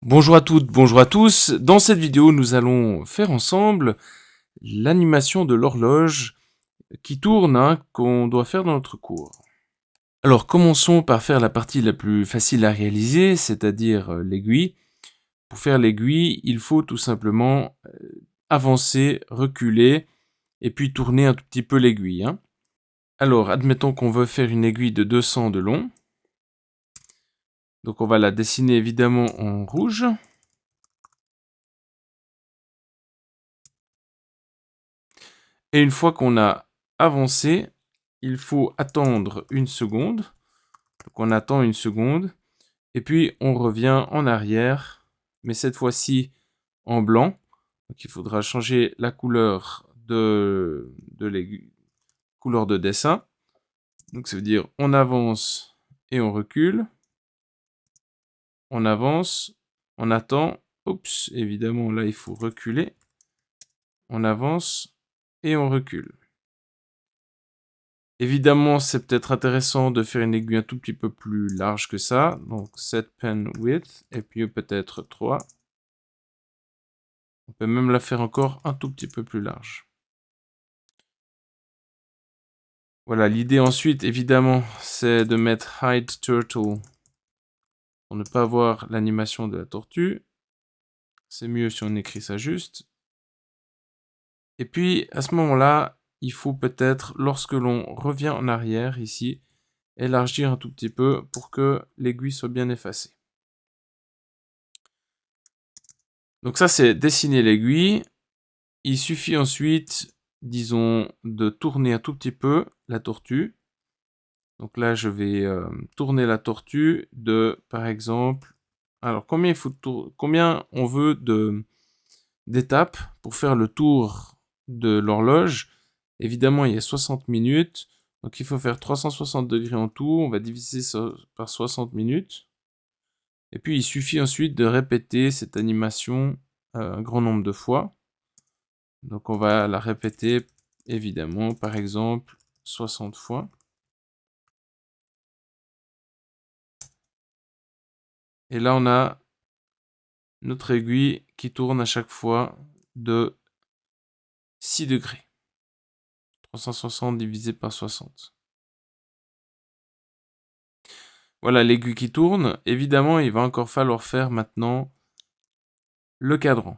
Bonjour à toutes, bonjour à tous. Dans cette vidéo, nous allons faire ensemble l'animation de l'horloge qui tourne, qu'on doit faire dans notre cours. Alors, commençons par faire la partie la plus facile à réaliser, c'est-à-dire l'aiguille. Pour faire l'aiguille, il faut tout simplement avancer, reculer, et puis tourner un tout petit peu l'aiguille. Alors, admettons qu'on veut faire une aiguille de 200 de long. Donc, on va la dessiner évidemment en rouge. Et une fois qu'on a avancé, il faut attendre une seconde. Donc on attend une seconde. Et puis on revient en arrière. Mais cette fois-ci en blanc. Donc il faudra changer la couleur de l'aiguille, couleur de dessin. Donc ça veut dire on avance et on recule. On avance, on attend. Oups, évidemment là il faut reculer. On avance et on recule. Évidemment, c'est peut-être intéressant de faire une aiguille un tout petit peu plus large que ça. Donc, set pen width, et puis peut-être 3. On peut même la faire encore un tout petit peu plus large. Voilà, l'idée ensuite, évidemment, c'est de mettre hide turtle pour ne pas voir l'animation de la tortue. C'est mieux si on écrit ça juste. Et puis, à ce moment-là, il faut peut-être, lorsque l'on revient en arrière, ici, élargir un tout petit peu pour que l'aiguille soit bien effacée. Donc ça, c'est dessiner l'aiguille. Il suffit ensuite, disons, de tourner un tout petit peu la tortue. Donc là, je vais tourner la tortue de, par exemple... Alors, combien on veut d'étapes pour faire le tour de l'horloge? Évidemment, il y a 60 minutes. Donc, il faut faire 360 degrés en tout. On va diviser ça par 60 minutes. Et puis, il suffit ensuite de répéter cette animation un grand nombre de fois. Donc on va la répéter évidemment, par exemple 60 fois. Et là on a notre aiguille qui tourne à chaque fois de 6 degrés. 360 divisé par 60. Voilà l'aiguille qui tourne. Évidemment, il va encore falloir faire maintenant le cadran.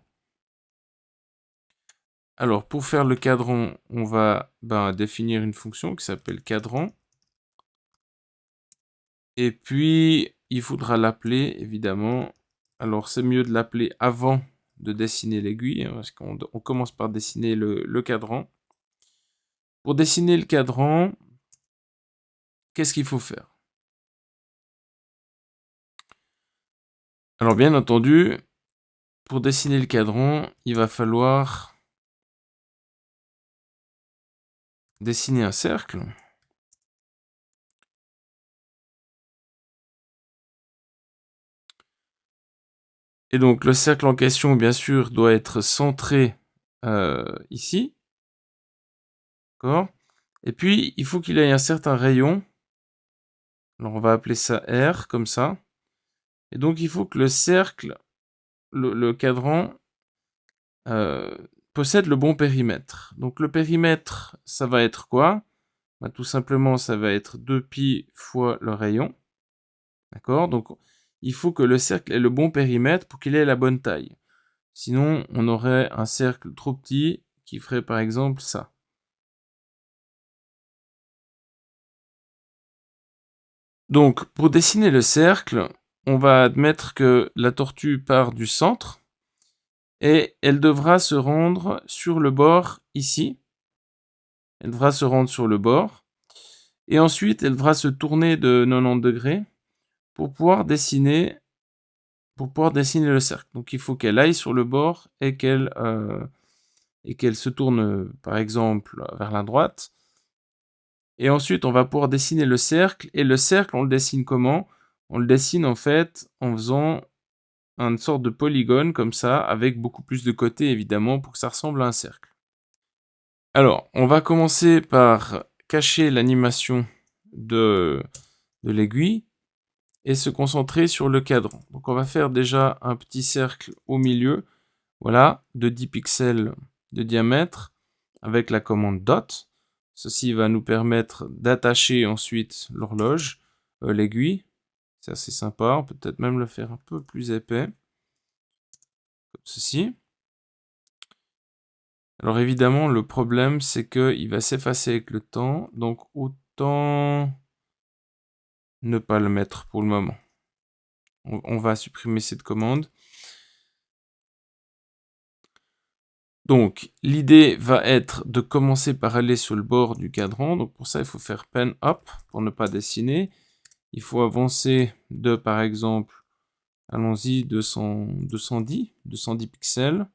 Alors pour faire le cadran, on va définir une fonction qui s'appelle cadran. Et puis, il faudra l'appeler, évidemment. Alors, c'est mieux de l'appeler avant de dessiner l'aiguille, parce qu'on commence par dessiner le cadran. Pour dessiner le cadran, qu'est-ce qu'il faut faire? Alors, bien entendu, pour dessiner le cadran, il va falloir dessiner un cercle. Et donc, le cercle en question, bien sûr, doit être centré ici. D'accord? Et puis, il faut qu'il ait un certain rayon. Alors, on va appeler ça R, comme ça. Et donc, il faut que le cercle, le cadran, possède le bon périmètre. Donc, le périmètre, ça va être quoi? Tout simplement, ça va être 2π fois le rayon. D'accord? Donc, il faut que le cercle ait le bon périmètre pour qu'il ait la bonne taille. Sinon, on aurait un cercle trop petit qui ferait par exemple ça. Donc, pour dessiner le cercle, on va admettre que la tortue part du centre et elle devra se rendre sur le bord ici. Elle devra se rendre sur le bord. Et ensuite, elle devra se tourner de 90 degrés pour pouvoir dessiner le cercle. Donc, il faut qu'elle aille sur le bord et qu'elle se tourne, par exemple, vers la droite. Et ensuite, on va pouvoir dessiner le cercle. Et le cercle, on le dessine comment? On le dessine en fait en faisant une sorte de polygone comme ça, avec beaucoup plus de côtés évidemment, pour que ça ressemble à un cercle. Alors, on va commencer par cacher l'animation de l'aiguille. et se concentrer sur le cadran. Donc on va faire déjà un petit cercle au milieu, voilà, de 10 pixels de diamètre avec la commande dot. Ceci va nous permettre d'attacher ensuite l'horloge, l'aiguille. C'est assez sympa, on peut peut-être même le faire un peu plus épais, comme ceci. Alors évidemment, le problème, c'est qu'il va s'effacer avec le temps, donc autant ne pas le mettre pour le moment. On va supprimer cette commande. Donc, l'idée va être de commencer par aller sur le bord du cadran. Donc pour ça, il faut faire pen up pour ne pas dessiner. Il faut avancer de, par exemple, allons-y, 210 pixels.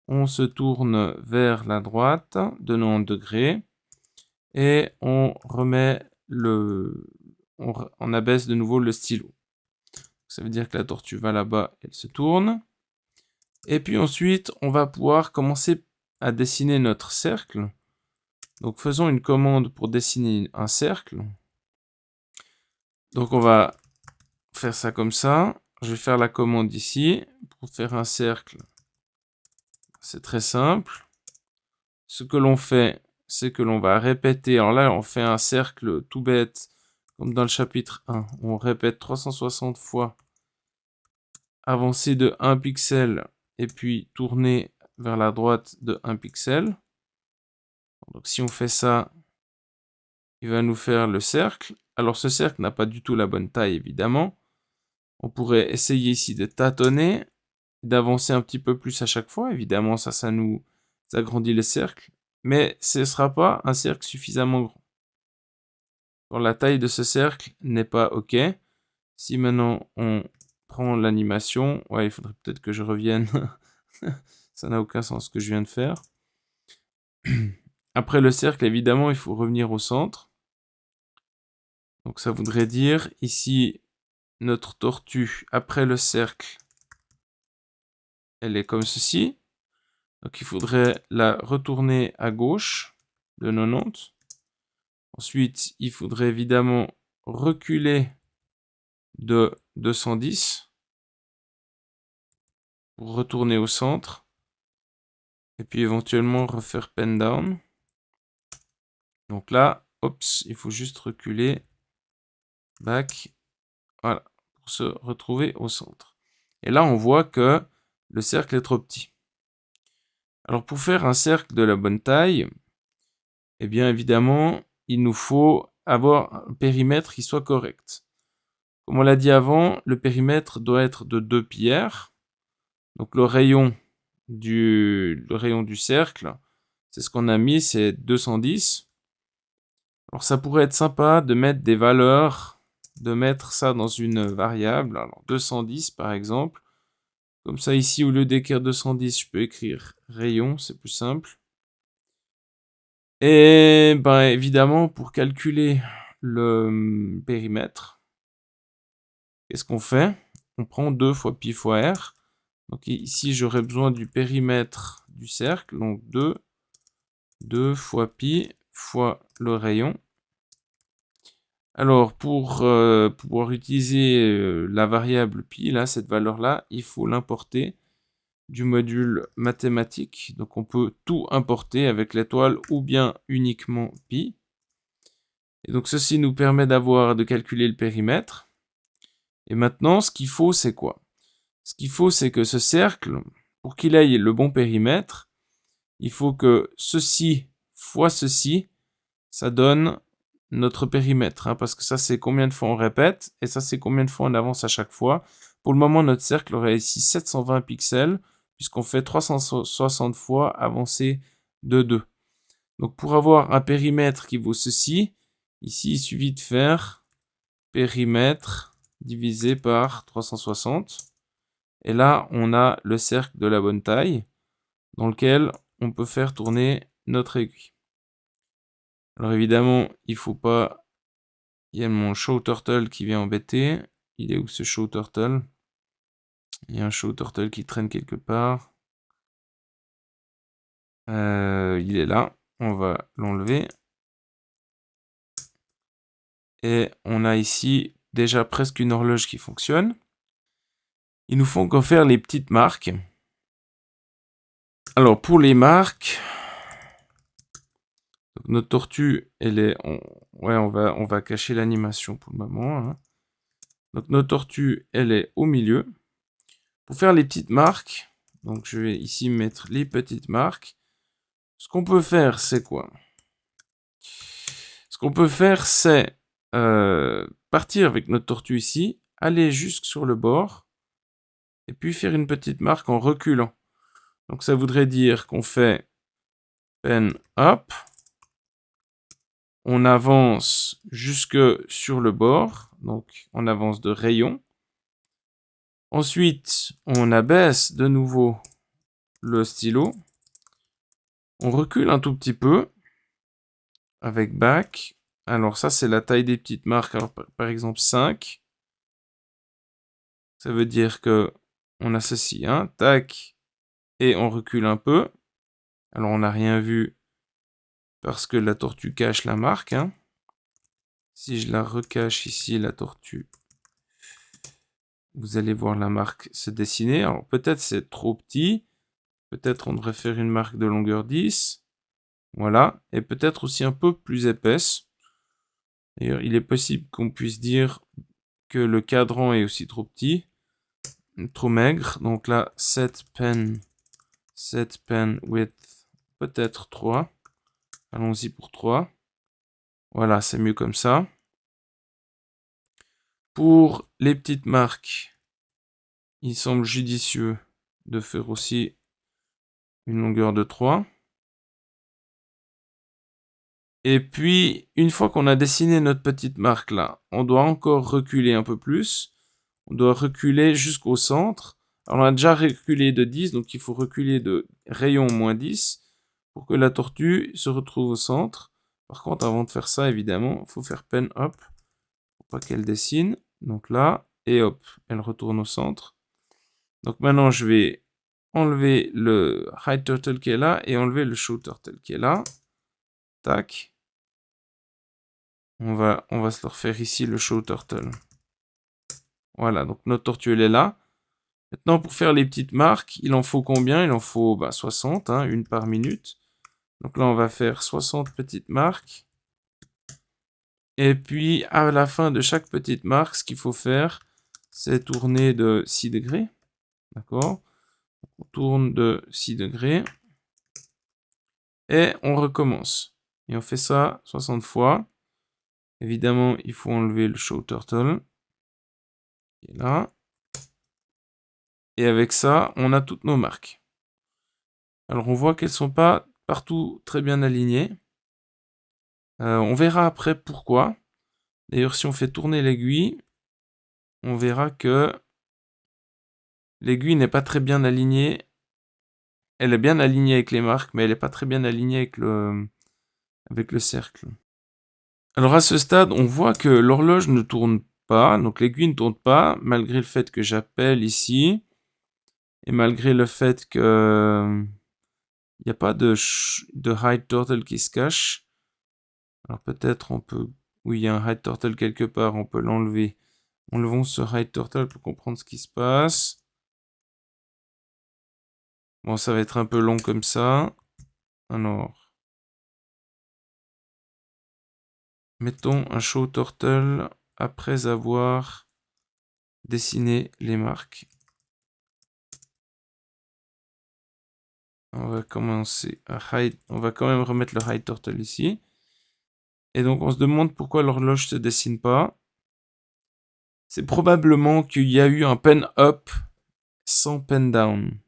On se tourne vers la droite de 90 degrés et on remet on abaisse de nouveau le stylo. Ça veut dire que la tortue va là-bas, elle se tourne. Et puis ensuite, on va pouvoir commencer à dessiner notre cercle. Donc faisons une commande pour dessiner un cercle. Donc on va faire ça comme ça. Je vais faire la commande ici pour faire un cercle. C'est très simple. Ce que l'on fait, c'est que l'on va répéter. Alors là, on fait un cercle tout bête, comme dans le chapitre 1. On répète 360 fois, avancer de 1 pixel et puis tourner vers la droite de 1 pixel. Donc si on fait ça, il va nous faire le cercle. Alors ce cercle n'a pas du tout la bonne taille, évidemment. On pourrait essayer ici de tâtonner, d'avancer un petit peu plus à chaque fois. Évidemment, ça nous agrandit le cercle. Mais ce ne sera pas un cercle suffisamment grand. Alors, la taille de ce cercle n'est pas OK. Si maintenant on prend l'animation, ouais, il faudrait peut-être que je revienne. Ça n'a aucun sens ce que je viens de faire. Après le cercle, évidemment, il faut revenir au centre. Donc ça voudrait dire ici, notre tortue, après le cercle, elle est comme ceci. Donc il faudrait la retourner à gauche de 90. Ensuite, il faudrait évidemment reculer de 210 pour retourner au centre. Et puis éventuellement refaire pen down. Donc là, oups, il faut juste reculer. Back. Voilà, pour se retrouver au centre. Et là, on voit que le cercle est trop petit. Alors pour faire un cercle de la bonne taille, eh bien évidemment, il nous faut avoir un périmètre qui soit correct. Comme on l'a dit avant, le périmètre doit être de 2 pierres. Donc le rayon du cercle, c'est ce qu'on a mis, c'est 210. Alors ça pourrait être sympa de mettre des valeurs, de mettre ça dans une variable. Alors 210 par exemple. Comme ça ici, au lieu d'écrire 210, je peux écrire rayon, c'est plus simple. Et ben évidemment, pour calculer le périmètre, qu'est-ce qu'on fait? On prend 2 fois pi fois r. Donc ici, j'aurais besoin du périmètre du cercle. Donc 2 fois pi fois le rayon. Alors, pour pouvoir utiliser la variable pi, là, cette valeur-là, il faut l'importer du module mathématique. Donc, on peut tout importer avec l'étoile ou bien uniquement pi. Et donc, ceci nous permet de calculer le périmètre. Et maintenant, ce qu'il faut, c'est quoi? Ce qu'il faut, c'est que ce cercle, pour qu'il ait le bon périmètre, il faut que ceci fois ceci, ça donne notre périmètre, hein, parce que ça c'est combien de fois on répète, et ça c'est combien de fois on avance à chaque fois. Pour le moment, notre cercle aurait ici 720 pixels, puisqu'on fait 360 fois avancer de 2. Donc pour avoir un périmètre qui vaut ceci, ici il suffit de faire périmètre divisé par 360. Et là, on a le cercle de la bonne taille, dans lequel on peut faire tourner notre aiguille. Alors évidemment, il faut pas... Il y a mon show turtle qui vient embêter. Il est où ce show turtle? Il y a un show turtle qui traîne quelque part. Il est là. On va l'enlever. Et on a ici déjà presque une horloge qui fonctionne. Il nous faut encore faire les petites marques. Alors pour les marques, donc notre tortue, elle est... Ouais, on va cacher l'animation pour le moment. Hein. Donc notre tortue, elle est au milieu. Pour faire les petites marques, donc je vais ici mettre les petites marques. Ce qu'on peut faire, c'est quoi? Ce qu'on peut faire, c'est partir avec notre tortue ici, aller jusque sur le bord, et puis faire une petite marque en reculant. Donc ça voudrait dire qu'on fait pen up, on avance jusque sur le bord, donc on avance de rayon. Ensuite, on abaisse de nouveau le stylo, on recule un tout petit peu avec back. Alors ça, c'est la taille des petites marques. Alors, par exemple 5. Ça veut dire que on a ceci, hein, tac, et on recule un peu. Alors on n'a rien vu parce que la tortue cache la marque. Hein. Si je la recache ici, la tortue, vous allez voir la marque se dessiner. Alors peut-être c'est trop petit. Peut-être on devrait faire une marque de longueur 10. Voilà. Et peut-être aussi un peu plus épaisse. D'ailleurs, il est possible qu'on puisse dire que le cadran est aussi trop petit. Trop maigre. Donc là, set pen width, peut-être 3. Allons-y pour 3. Voilà, c'est mieux comme ça. Pour les petites marques, il semble judicieux de faire aussi une longueur de 3. Et puis, une fois qu'on a dessiné notre petite marque là, on doit encore reculer un peu plus. On doit reculer jusqu'au centre. Alors, on a déjà reculé de 10, donc il faut reculer de rayon moins 10 pour que la tortue se retrouve au centre. Par contre, avant de faire ça, évidemment, il faut faire pen up pour pas qu'elle dessine. Donc là, et hop, elle retourne au centre. Donc maintenant, je vais enlever le hide turtle qui est là et enlever le show turtle qui est là. Tac. On va se le refaire ici, le show turtle. Voilà, donc notre tortue, elle est là. Maintenant, pour faire les petites marques, il en faut combien? Il en faut 60, hein, une par minute. Donc là, on va faire 60 petites marques. Et puis, à la fin de chaque petite marque, ce qu'il faut faire, c'est tourner de 6 degrés. D'accord? On tourne de 6 degrés. Et on recommence. Et on fait ça 60 fois. Évidemment, il faut enlever le show turtle. Qui est là. Et avec ça, on a toutes nos marques. Alors, on voit qu'elles ne sont pas partout très bien alignées. On verra après pourquoi. D'ailleurs, si on fait tourner l'aiguille, on verra que l'aiguille n'est pas très bien alignée. Elle est bien alignée avec les marques, mais elle n'est pas très bien alignée avec le cercle. Alors à ce stade, on voit que l'horloge ne tourne pas, donc l'aiguille ne tourne pas, malgré le fait que j'appelle ici, et malgré le fait que il n'y a pas de hide turtle qui se cache. Alors peut-être on peut... Oui, il y a un hide turtle quelque part, on peut l'enlever. Enlevons ce hide turtle pour comprendre ce qui se passe. Bon, ça va être un peu long comme ça. Alors, mettons un show turtle après avoir dessiné les marques. On va commencer à hide. On va quand même remettre le hide turtle ici. Et donc on se demande pourquoi l'horloge ne se dessine pas. C'est probablement qu'il y a eu un pen up sans pen down.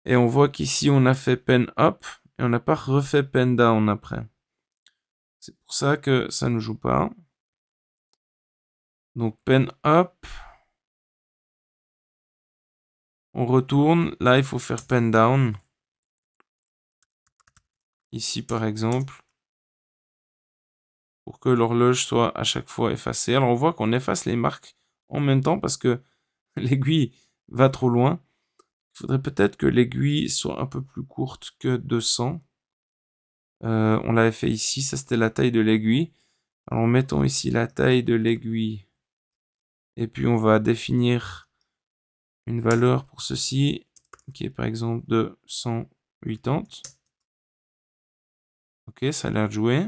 Et on voit qu'ici on a fait pen up et on n'a pas refait pen down après. C'est pour ça que ça ne joue pas. Donc pen up. On retourne. Là il faut faire pen down. Ici par exemple. Pour que l'horloge soit à chaque fois effacée. Alors on voit qu'on efface les marques en même temps parce que l'aiguille va trop loin. Il faudrait peut-être que l'aiguille soit un peu plus courte que 200. On l'avait fait ici, ça c'était la taille de l'aiguille. Alors mettons ici la taille de l'aiguille. Et puis on va définir une valeur pour ceci, qui est par exemple de 180. Ok, ça a l'air de jouer.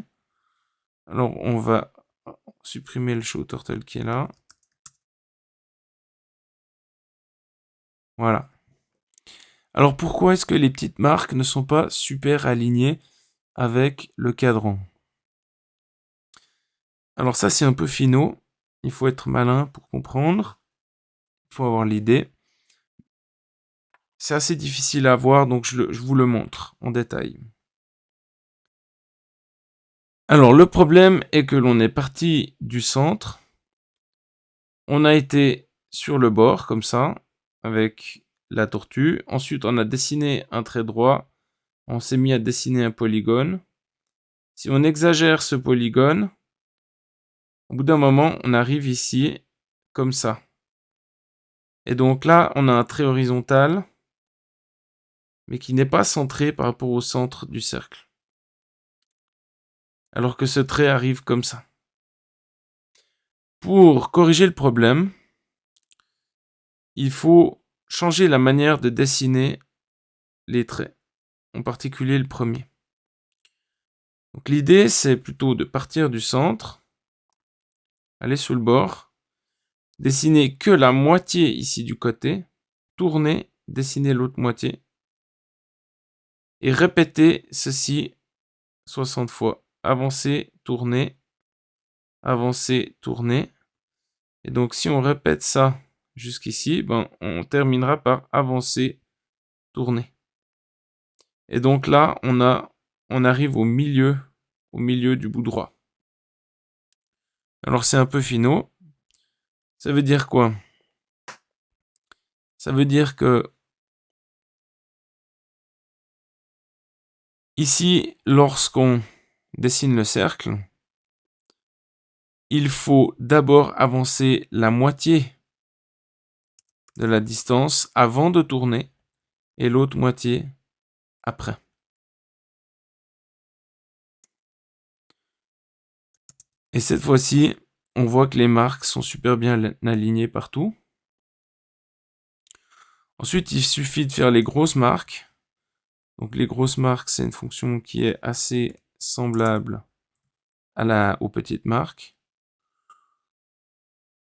Alors on va supprimer le show turtle qui est là. Voilà. Alors pourquoi est-ce que les petites marques ne sont pas super alignées avec le cadran? Alors ça c'est un peu finot. Il faut être malin pour comprendre. Il faut avoir l'idée. C'est assez difficile à voir, donc je vous le montre en détail. Alors le problème est que l'on est parti du centre. On a été sur le bord, comme ça, avec la tortue. Ensuite, on a dessiné un trait droit. On s'est mis à dessiner un polygone. Si on exagère ce polygone, au bout d'un moment, on arrive ici, comme ça. Et donc là, on a un trait horizontal, mais qui n'est pas centré par rapport au centre du cercle. Alors que ce trait arrive comme ça. Pour corriger le problème, il faut changer la manière de dessiner les traits, en particulier le premier. Donc l'idée, c'est plutôt de partir du centre, aller sur le bord, dessiner que la moitié ici du côté, tourner, dessiner l'autre moitié, et répéter ceci 60 fois. Avancer, tourner, avancer, tourner. Et donc si on répète ça jusqu'ici, on terminera par avancer, tourner. Et donc là, on arrive au milieu du bout droit. Alors c'est un peu finot. Ça veut dire quoi? Ça veut dire que ici, lorsqu'on dessine le cercle, il faut d'abord avancer la moitié de la distance avant de tourner et l'autre moitié après. Et cette fois-ci, on voit que les marques sont super bien alignées partout. Ensuite, il suffit de faire les grosses marques. Donc les grosses marques, c'est une fonction qui est assez semblable aux petites marques.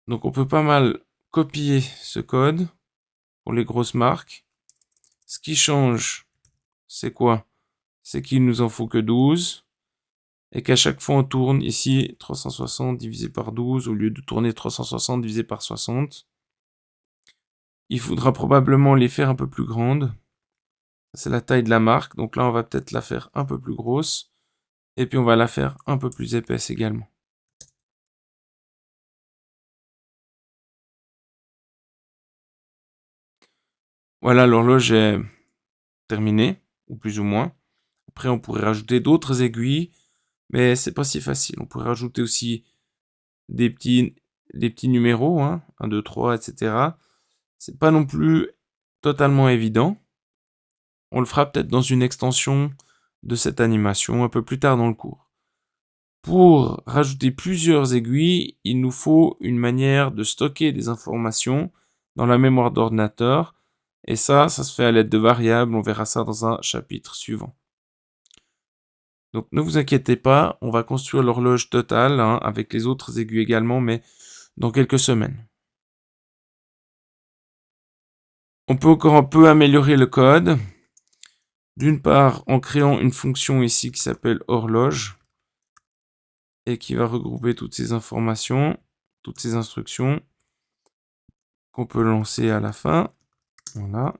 Donc on peut pas mal copier ce code pour les grosses marques. Ce qui change, c'est quoi? C'est qu'il nous en faut que 12. Et qu'à chaque fois on tourne ici 360 divisé par 12 au lieu de tourner 360 divisé par 60. Il faudra probablement les faire un peu plus grandes. C'est la taille de la marque. Donc là, on va peut-être la faire un peu plus grosse. Et puis, on va la faire un peu plus épaisse également. Voilà, l'horloge est terminée, ou plus ou moins. Après, on pourrait rajouter d'autres aiguilles, mais c'est pas si facile. On pourrait rajouter aussi des petits numéros, 1, 2, 3, etc. C'est pas non plus totalement évident. On le fera peut-être dans une extension de cette animation un peu plus tard dans le cours. Pour rajouter plusieurs aiguilles, il nous faut une manière de stocker des informations dans la mémoire d'ordinateur. Et ça se fait à l'aide de variables. On verra ça dans un chapitre suivant. Donc ne vous inquiétez pas, on va construire l'horloge totale avec les autres aiguilles également, mais dans quelques semaines. On peut encore un peu améliorer le code. D'une part, en créant une fonction ici qui s'appelle horloge et qui va regrouper toutes ces informations, toutes ces instructions qu'on peut lancer à la fin. Voilà.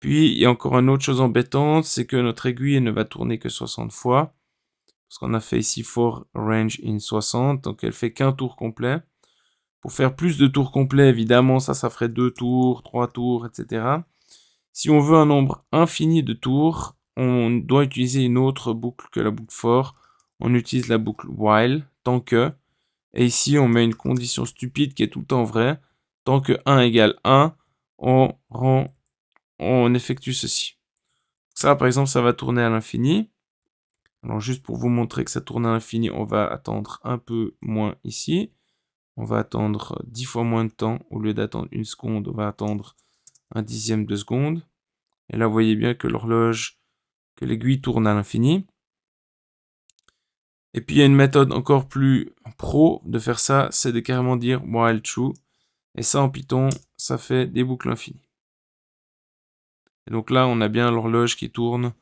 Puis, il y a encore une autre chose embêtante, c'est que notre aiguille ne va tourner que 60 fois. Parce qu'on a fait ici for range in 60, donc elle fait qu'un tour complet. Pour faire plus de tours complets, évidemment, ça ferait 2 tours, 3 tours, etc. Si on veut un nombre infini de tours, on doit utiliser une autre boucle que la boucle for. On utilise la boucle while, tant que. Et ici, on met une condition stupide qui est tout le temps vraie. Tant que 1 égale 1, on effectue ceci. Ça, par exemple, ça va tourner à l'infini. Alors juste pour vous montrer que ça tourne à l'infini, on va attendre un peu moins ici. On va attendre 10 fois moins de temps. Au lieu d'attendre 1 seconde, on va attendre 1/10 de seconde. Et là, vous voyez bien que l'horloge, que l'aiguille tourne à l'infini. Et puis, il y a une méthode encore plus pro de faire ça, c'est de carrément dire while true. Et ça, en Python, ça fait des boucles infinies. Et donc là, on a bien l'horloge qui tourne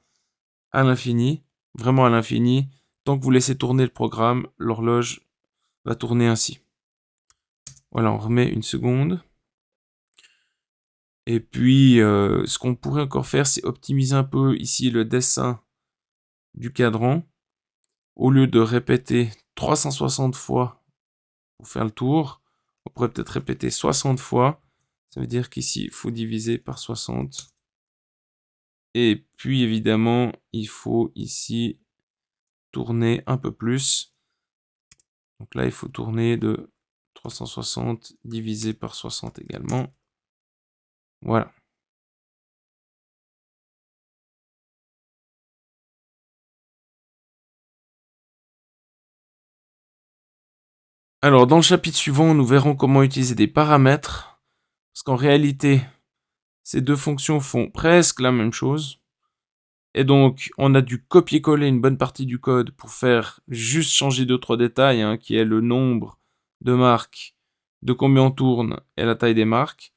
à l'infini, vraiment à l'infini. Tant que vous laissez tourner le programme, l'horloge va tourner ainsi. Voilà, on remet 1 seconde. Et puis, ce qu'on pourrait encore faire, c'est optimiser un peu ici le dessin du cadran. Au lieu de répéter 360 fois pour faire le tour, on pourrait peut-être répéter 60 fois. Ça veut dire qu'ici, il faut diviser par 60. Et puis, évidemment, il faut ici tourner un peu plus. Donc là, il faut tourner de 360 divisé par 60 également. Voilà. Alors, dans le chapitre suivant, nous verrons comment utiliser des paramètres. Parce qu'en réalité, ces deux fonctions font presque la même chose. Et donc, on a dû copier-coller une bonne partie du code pour faire juste changer 2-3 détails, hein, qui est le nombre de marques, de combien on tourne et la taille des marques.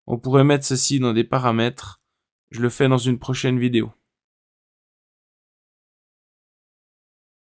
On pourrait mettre ceci dans des paramètres. Je le fais dans une prochaine vidéo.